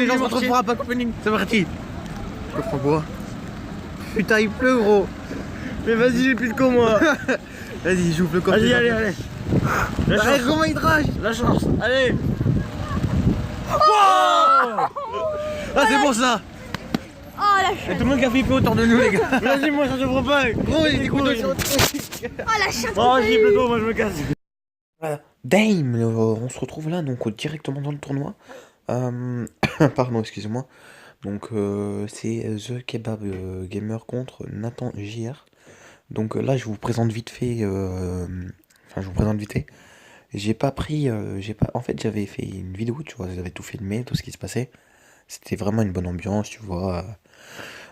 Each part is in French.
les gens se retrouvent pour un pack opening. C'est parti. Coffre en bois. Putain, il pleut, gros. Mais vas-y, j'ai plus de con moi. Vas-y, j'ouvre le coffre. Vas-y, allez, allez. Allez, comment il rage. La chance, allez. Ah, c'est bon ça. Oh la Et chatte. tout le monde qui a flippé autour de nous, les gars. Vas-y, moi ça te prend pas. Gros, il y a des couteaux sur le Oh la chatte. Oh, j'ai plus de con, moi je me casse. Voilà. Dame, on se retrouve là, donc directement dans le tournoi. Pardon, excusez-moi. Donc, c'est The Kebab Gamer contre Nathan JR. Donc là, je vous présente vite fait. Enfin, je vous présente vite fait. J'ai pas pris. En fait, j'avais fait une vidéo, tu vois, j'avais tout filmé, tout ce qui se passait. C'était vraiment une bonne ambiance, tu vois.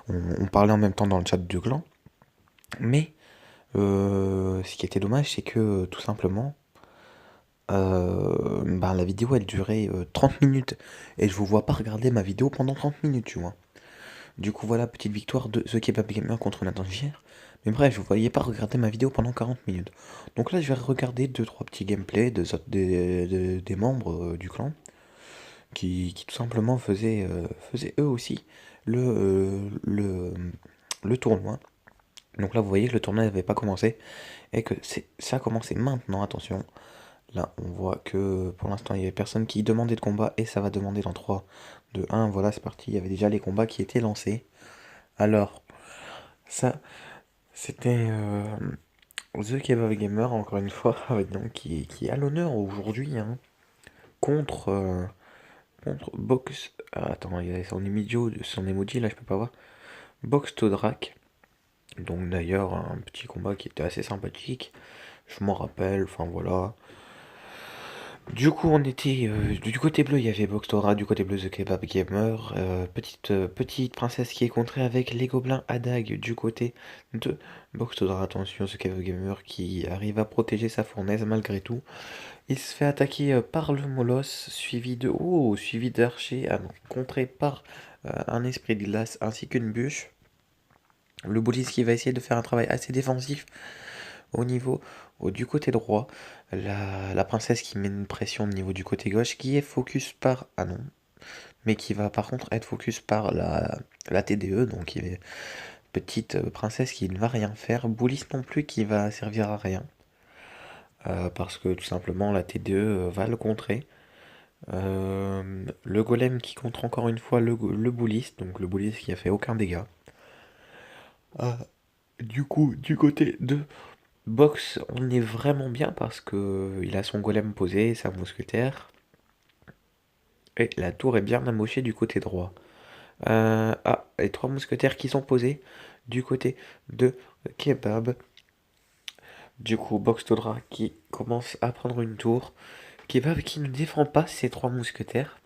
On parlait en même temps dans le chat du clan. Mais, ce qui était dommage, c'est que tout simplement. La vidéo elle durait 30 minutes et je vous vois pas regarder ma vidéo pendant 30 minutes, tu vois. Du coup, voilà, petite victoire de The Kebab Gamer contre Nathan JR. Mais bref, je vous voyais pas regarder ma vidéo pendant 40 minutes. Donc là, je vais regarder 2-3 petits gameplays des membres du clan qui tout simplement faisaient eux aussi le tournoi. Donc là, vous voyez que le tournoi n'avait pas commencé et que ça a commencé maintenant, attention. Là, on voit que pour l'instant, il n'y avait personne qui demandait de combat et ça va demander dans 3, 2, 1. Voilà, c'est parti. Il y avait déjà les combats qui étaient lancés. Alors, ça, c'était The Kebab Gamer, encore une fois, donc, qui est à l'honneur aujourd'hui, hein, contre Box. Ah, attends, il y a son emoji, là, je peux pas voir. Box Todrak. Donc, d'ailleurs, un petit combat qui était assez sympathique. Je m'en rappelle, enfin voilà. Du coup, on était du côté bleu, il y avait Boxtora, du côté bleu The Kebab Gamer, petite princesse qui est contrée avec les gobelins à dague du côté de Boxtora. Attention, The Kebab Gamer qui arrive à protéger sa fournaise malgré tout. Il se fait attaquer par le molosse, suivi d'archer, contré par un esprit de glace ainsi qu'une bûche. Le bully qui va essayer de faire un travail assez défensif au niveau du côté droit. La princesse qui met une pression au niveau du côté gauche qui est focus par... Ah non. Mais qui va par contre être focus par la TDE. Donc il est petite princesse qui ne va rien faire. Boulis non plus qui va servir à rien. Parce que tout simplement la TDE va le contrer. Le golem qui contre encore une fois le Boulis. Donc le Boulis qui a fait aucun dégât. Du coup, du côté de Box, on est vraiment bien parce que il a son golem posé, sa mousquetaire. Et la tour est bien amochée du côté droit. Les 3 mousquetaires qui sont posés du côté de Kebab. Du coup, Box Todra qui commence à prendre une tour. Kebab qui ne défend pas ses 3 mousquetaires.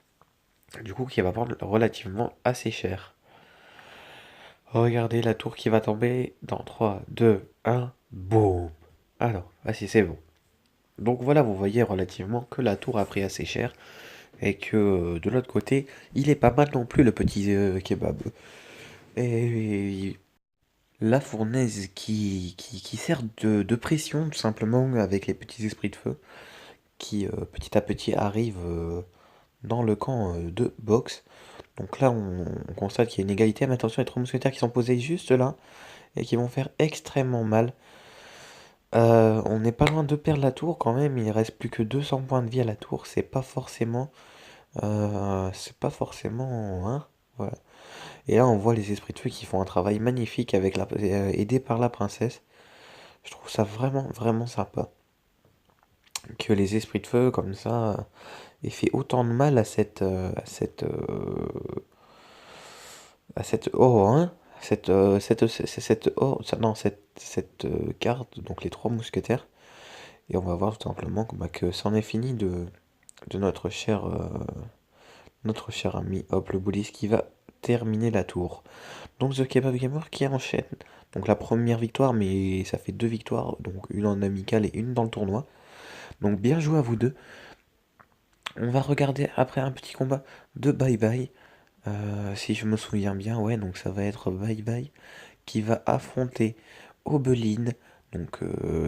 Du coup, qui va prendre relativement assez cher. Regardez la tour qui va tomber dans 3, 2, 1, boum. Alors, voici, c'est bon. Donc voilà, vous voyez relativement que la tour a pris assez cher et que de l'autre côté, il est pas mal non plus le petit kebab. Et la fournaise qui sert de pression tout simplement avec les petits esprits de feu qui petit à petit arrivent dans le camp de Box. Donc là, on constate qu'il y a une égalité, mais attention, les 3 mousquetaires qui sont posés juste là et qui vont faire extrêmement mal. On n'est pas loin de perdre la tour quand même, il reste plus que 200 points de vie à la tour, c'est pas forcément... hein, voilà. Et là on voit les esprits de feu qui font un travail magnifique avec aidés par la princesse. Je trouve ça vraiment vraiment sympa. Que les esprits de feu comme ça aient fait autant de mal à cette hein, cette carte, donc les 3 mousquetaires. Et on va voir tout simplement que c'en est fini de notre cher ami Hop le Bullis qui va terminer la tour. Donc The Kebab Gamer qui enchaîne. Donc la première victoire, mais ça fait 2 victoires, donc une en amical et une dans le tournoi. Donc bien joué à vous deux. On va regarder après un petit combat de Bye Bye. Si je me souviens bien, ouais, donc ça va être Bye Bye qui va affronter Obelin. Donc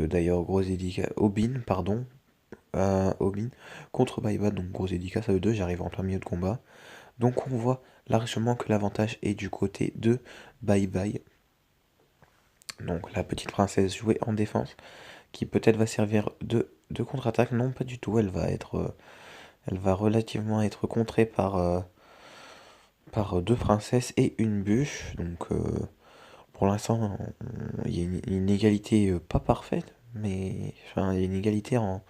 d'ailleurs, grosse dédicace. Obin, pardon. Obin contre Bye Bye, donc grosse dédicace à eux deux. J'arrive en plein milieu de combat. Donc on voit largement que l'avantage est du côté de Bye Bye. Donc la petite princesse jouée en défense, qui peut-être va servir de contre-attaque. Non, pas du tout, elle va relativement être contrée par deux princesses et une bûche. Donc pour l'instant, il y a une égalité pas parfaite, mais enfin, il y a une égalité en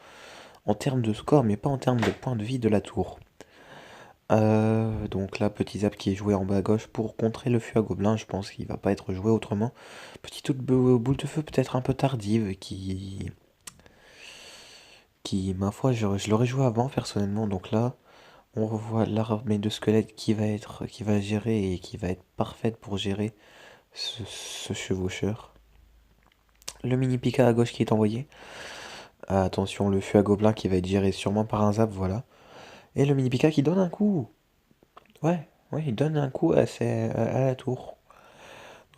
termes de score, mais pas en termes de points de vie de la tour. Donc là, petit zap qui est joué en bas à gauche pour contrer le feu à gobelin. Je pense qu'il va pas être joué autrement. Petite boule de feu peut-être un peu tardive qui ma foi, je l'aurais joué avant personnellement. Donc là, on revoit l'armée de squelettes qui va gérer et qui va être parfaite pour gérer ce chevaucheur. Le mini Pika à gauche qui est envoyé. Attention, le feu à gobelin qui va être géré sûrement par un zap, voilà. Et le mini Pika qui donne un coup. Ouais, ouais, il donne un coup à la tour.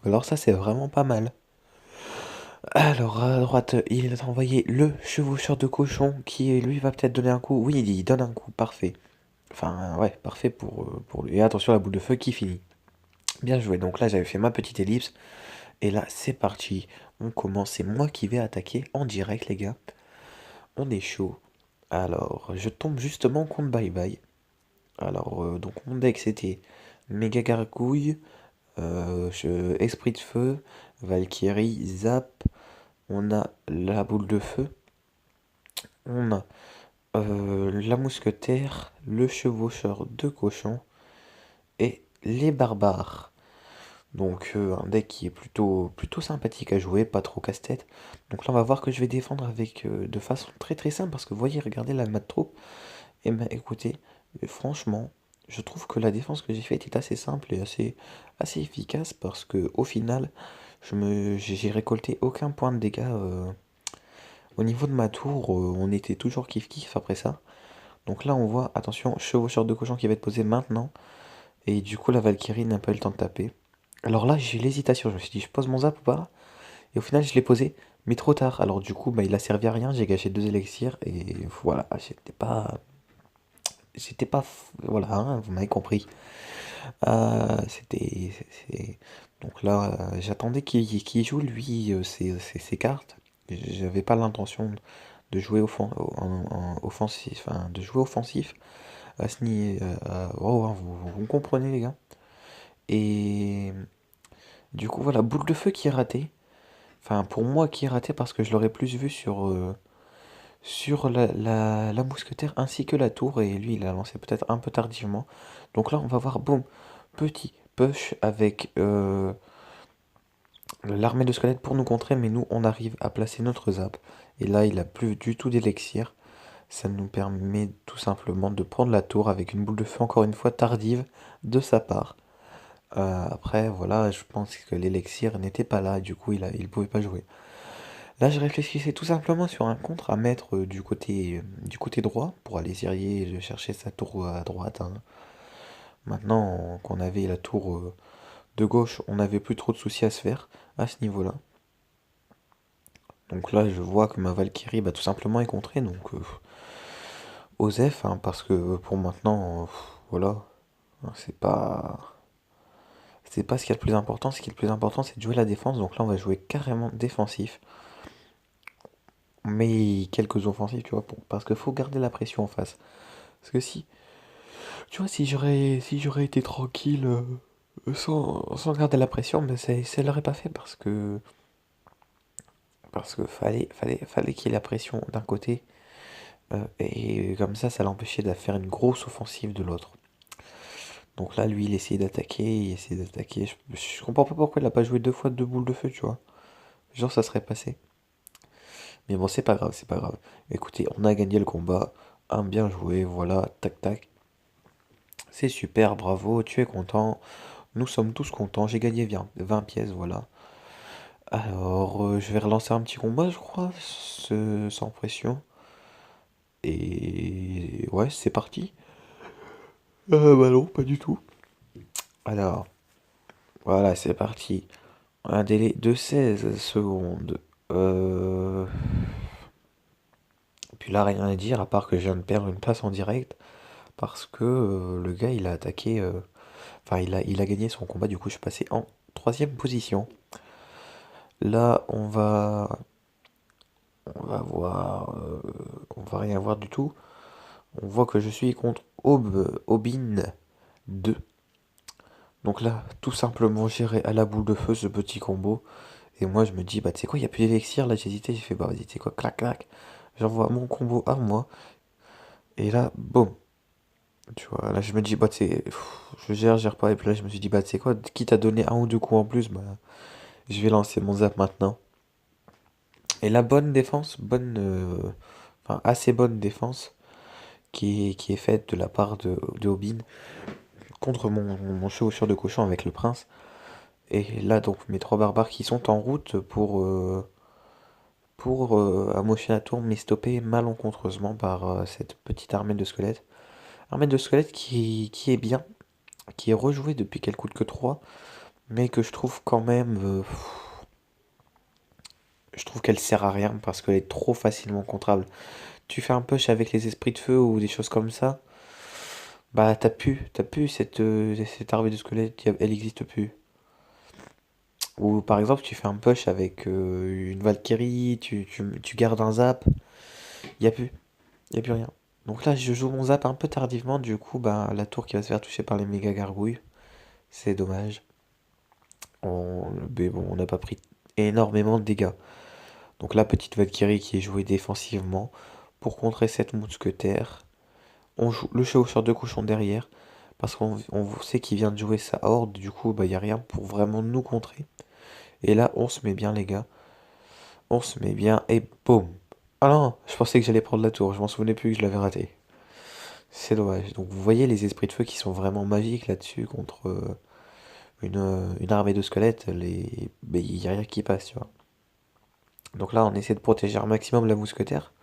Alors ça, c'est vraiment pas mal. Alors, à droite, il a envoyé le chevaucheur de cochon qui, lui, va peut-être donner un coup. Oui, il donne un coup, parfait. Enfin, ouais, parfait pour lui. Et attention, la boule de feu qui finit. Bien joué. Donc là, j'avais fait ma petite ellipse. Et là, c'est parti. On commence. C'est moi qui vais attaquer en direct, les gars. On est chaud. Alors, je tombe justement contre Bye Bye. Alors, donc mon deck c'était Méga Gargouille, Esprit de Feu, Valkyrie, Zap, on a la boule de feu, on a la mousquetaire, le chevaucheur de cochon et les barbares. Donc un deck qui est plutôt sympathique à jouer, pas trop casse-tête. Donc là on va voir que je vais défendre avec de façon très très simple parce que vous voyez, regardez la mat troupe. Et ben écoutez, franchement, je trouve que la défense que j'ai faite est assez simple et assez efficace parce que au final, j'ai récolté aucun point de dégâts au niveau de ma tour. On était toujours kiff kiff après ça. Donc là, on voit, attention, chevaucheur de cochon qui va être posé maintenant. Et du coup, la Valkyrie n'a pas eu le temps de taper. Alors là, j'ai eu l'hésitation. Je me suis dit, je pose mon zap ou pas? Et au final, je l'ai posé, mais trop tard. Alors du coup, bah, il a servi à rien. J'ai gâché deux élixirs et voilà, voilà, hein, vous m'avez compris. C'était, donc là, j'attendais qu'il joue lui ses cartes. J'avais pas l'intention de jouer offensif, enfin, de jouer offensif à ce niveau. Oh, hein, vous comprenez les gars. Et du coup, voilà, boule de feu qui est ratée. Enfin, pour moi qui est ratée parce que je l'aurais plus vu sur la mousquetaire ainsi que la tour, et lui il a lancé peut-être un peu tardivement. Donc là on va voir, boum, petit push avec l'armée de squelettes pour nous contrer, mais nous on arrive à placer notre zap. Et là il a plus du tout d'élixir. Ça nous permet tout simplement de prendre la tour avec une boule de feu encore une fois tardive de sa part. Après voilà, je pense que l'élixir n'était pas là, du coup il pouvait pas jouer. Là, je réfléchissais tout simplement sur un contre à mettre du côté droit pour aller essayer de chercher sa tour à droite, hein. Maintenant qu'on avait la tour de gauche, on n'avait plus trop de soucis à se faire à ce niveau-là. Donc là, je vois que ma Valkyrie, bah, tout simplement est contrée, donc Osef, hein, parce que pour maintenant, voilà, hein, c'est pas ce qui est le plus important. Ce qui est le plus important, c'est de jouer la défense. Donc là, on va jouer carrément défensif. Mais quelques offensifs, tu vois, parce qu'il faut garder la pression en face. Parce que si, tu vois, si j'aurais été tranquille sans garder la pression, mais ça l'aurait pas fait parce que fallait qu'il y ait la pression d'un côté et comme ça l'empêchait de faire une grosse offensive de l'autre. Donc là, lui, il essayait d'attaquer. Je comprends pas pourquoi il a pas joué deux fois deux boules de feu, tu vois. Genre, ça serait passé. Mais bon, c'est pas grave, c'est pas grave. Écoutez, on a gagné le combat. Un bien joué, voilà, tac tac. C'est super, bravo, tu es content. Nous sommes tous contents. J'ai gagné 20 pièces, voilà. Alors, je vais relancer un petit combat, je crois, sans pression. Et ouais, c'est parti. Bah non, pas du tout. Alors, voilà, c'est parti. Un délai de 16 secondes. Puis là, rien à dire, à part que je viens de perdre une place en direct. parce que le gars il a attaqué, enfin il a gagné son combat, du coup je suis passé en troisième position. Là on va voir, on va rien voir du tout. On voit que je suis contre Obin 2. Donc là, tout simplement gérer à la boule de feu ce petit combo. Et moi je me dis, bah tu sais quoi, il n'y a plus d'élixir, là j'ai hésité, j'ai fait, bah vas-y, tu sais quoi, clac clac. J'envoie mon combo à moi. Et là, boum. Tu vois, là je me dis, bah tu sais, je gère pas. Et puis là je me suis dit, bah tu sais quoi, quitte à donner un ou deux coups en plus, bah je vais lancer mon zap maintenant. Et la bonne défense, enfin assez bonne défense, qui est faite de la part de Obin contre mon chevaucheur de cochon avec le prince. Et là donc mes trois barbares qui sont en route pour amocher la tour, mais stoppé malencontreusement par cette petite armée de squelettes. Armée de squelettes qui est bien, qui est rejouée depuis qu'elle coûte que 3, mais que je trouve quand même... je trouve qu'elle sert à rien parce qu'elle est trop facilement contrable. Tu fais un push avec les esprits de feu ou des choses comme ça, bah t'as pu cette armée de squelettes, elle existe plus. Ou par exemple tu fais un push avec une Valkyrie, tu gardes un zap, y a plus. Y a plus rien. Donc là, je joue mon zap un peu tardivement, du coup, bah, la tour qui va se faire toucher par les méga gargouilles. C'est dommage. Mais bon, on n'a pas pris énormément de dégâts. Donc la petite Valkyrie qui est jouée défensivement pour contrer cette mousquetaire. On joue le chevaucheur de cochon derrière parce qu'on sait qu'il vient de jouer sa horde. Du coup, bah, il n'y a rien pour vraiment nous contrer. Et là, on se met bien, les gars. On se met bien et boum. Ah non, je pensais que j'allais prendre la tour. Je m'en souvenais plus que je l'avais raté. C'est dommage. Donc vous voyez les esprits de feu qui sont vraiment magiques là-dessus contre une armée de squelettes. Mais il n'y a rien qui passe, tu vois. Donc là, on essaie de protéger un maximum la mousquetaire.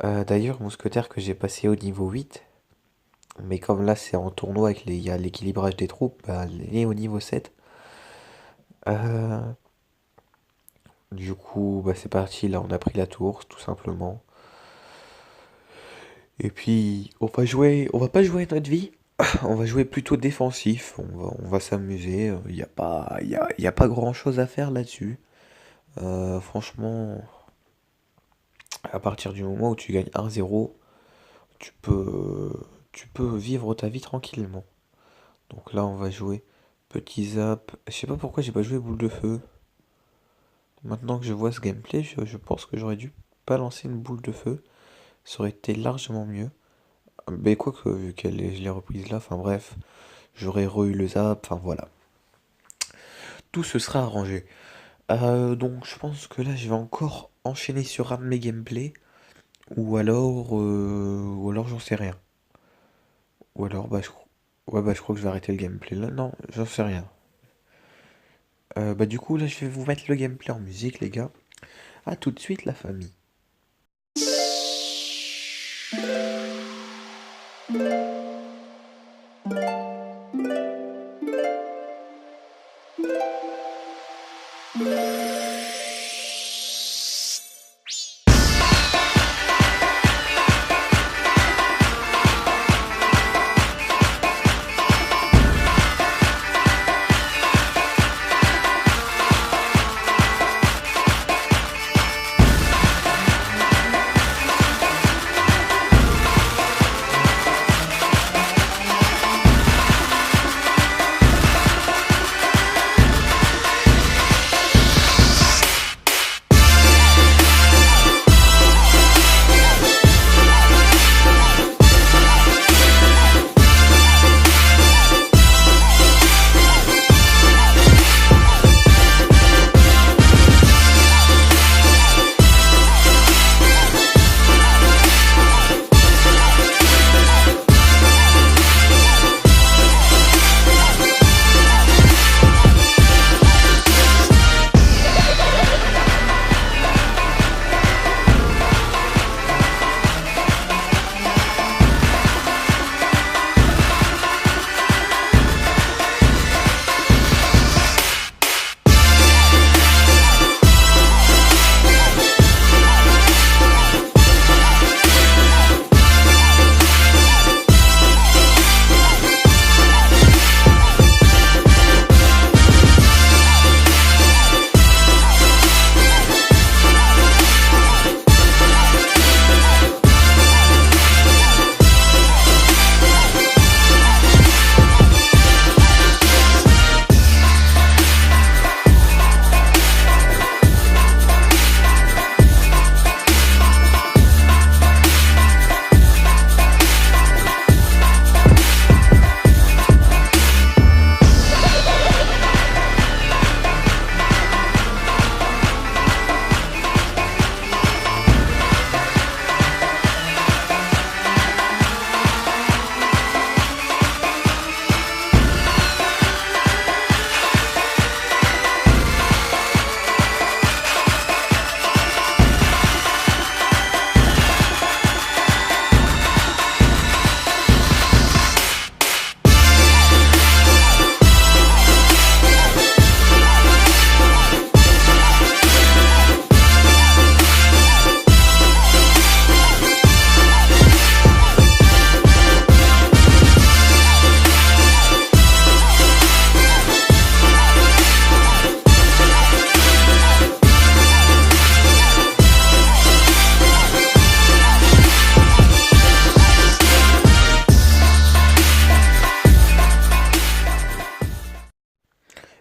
D'ailleurs, mousquetaire que j'ai passé au niveau 8. Mais comme là, c'est en tournoi avec il y a l'équilibrage des troupes, bah, elle est au niveau 7. Euh, du coup, bah, c'est parti. Là, on a pris la tour, tout simplement. Et puis, on va pas jouer à notre vie. On va jouer plutôt défensif. On va s'amuser. Il y a pas grand-chose à faire là-dessus. Franchement, à partir du moment où tu gagnes 1-0, tu peux, tu peux vivre ta vie tranquillement. Donc là, on va jouer petit zap. Je sais pas pourquoi j'ai pas joué boule de feu. Maintenant que je vois ce gameplay, je pense que j'aurais dû balancer une boule de feu. Ça aurait été largement mieux. Mais quoi que, vu je l'ai reprise là, enfin bref, j'aurais re-eu le zap, enfin voilà. Tout se sera arrangé. Donc je pense que là, je vais encore enchaîner sur un de mes gameplays. Ou alors j'en sais rien. Ou alors, ouais, bah, je crois que je vais arrêter le gameplay là. Non, j'en sais rien. Bah, du coup, là, je vais vous mettre le gameplay en musique, les gars. À tout de suite, la famille.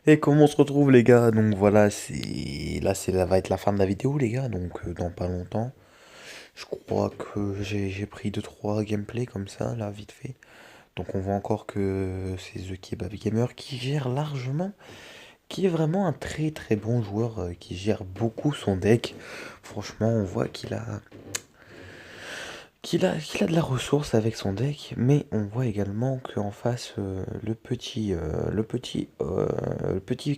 Et comment on se retrouve les gars? Donc voilà, ça va être la fin de la vidéo les gars, donc dans pas longtemps. Je crois que j'ai pris 2-3 gameplays comme ça, là, vite fait. Donc on voit encore que c'est The Kebab Gamer qui gère largement, qui est vraiment un très très bon joueur, qui gère beaucoup son deck. Franchement, on voit qu'il a de la ressource avec son deck, mais on voit également qu'en face, le petit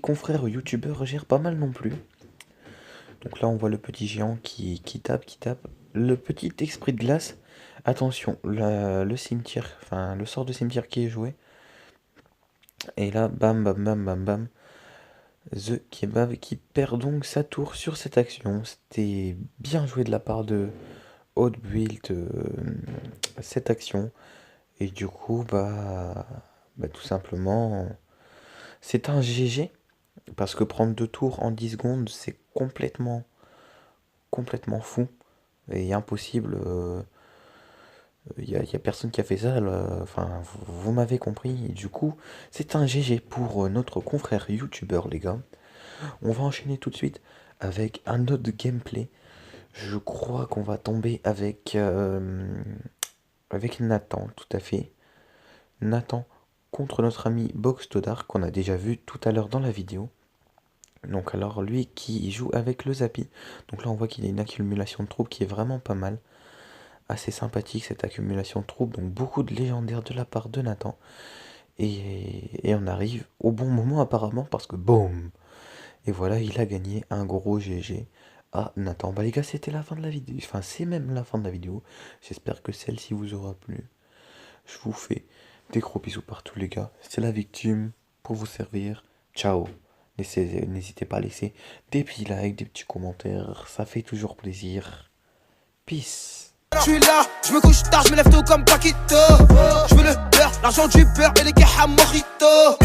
confrère youtubeur gère pas mal non plus. Donc là, on voit le petit géant qui tape, qui tape. Le petit esprit de glace. Attention, le cimetière, enfin le sort de cimetière qui est joué. Et là, bam, bam, bam, bam, bam. The Kebab qui perd donc sa tour sur cette action. C'était bien joué de la part de Hot Build cette action. Et du coup, bah tout simplement, c'est un GG. Parce que prendre 2 tours en 10 secondes, c'est complètement fou et impossible. Y a personne qui a fait ça. Enfin, vous m'avez compris. Et du coup, c'est un GG pour notre confrère youtubeur, les gars. On va enchaîner tout de suite avec un autre gameplay. Je crois qu'on va tomber avec Nathan, tout à fait. Nathan contre notre ami Box Todar, qu'on a déjà vu tout à l'heure dans la vidéo. Donc alors lui qui joue avec le Zappy. Donc là on voit qu'il a une accumulation de troupes qui est vraiment pas mal. Assez sympathique cette accumulation de troupes. Donc beaucoup de légendaires de la part de Nathan. Et on arrive au bon moment apparemment parce que boum. Et voilà, il a gagné un gros GG à Nathan. Bah les gars, c'était la fin de la vidéo. Enfin, c'est même la fin de la vidéo. J'espère que celle-ci vous aura plu. Je vous fais des gros bisous partout les gars. C'est la victime pour vous servir. Ciao. N'hésitez pas à laisser des petits likes, des petits commentaires. Ça fait toujours plaisir. Peace. Je suis là, je me couche tard, je me lève tôt comme Paquito. Je veux le beurre, l'argent du beurre et les cajas mojito.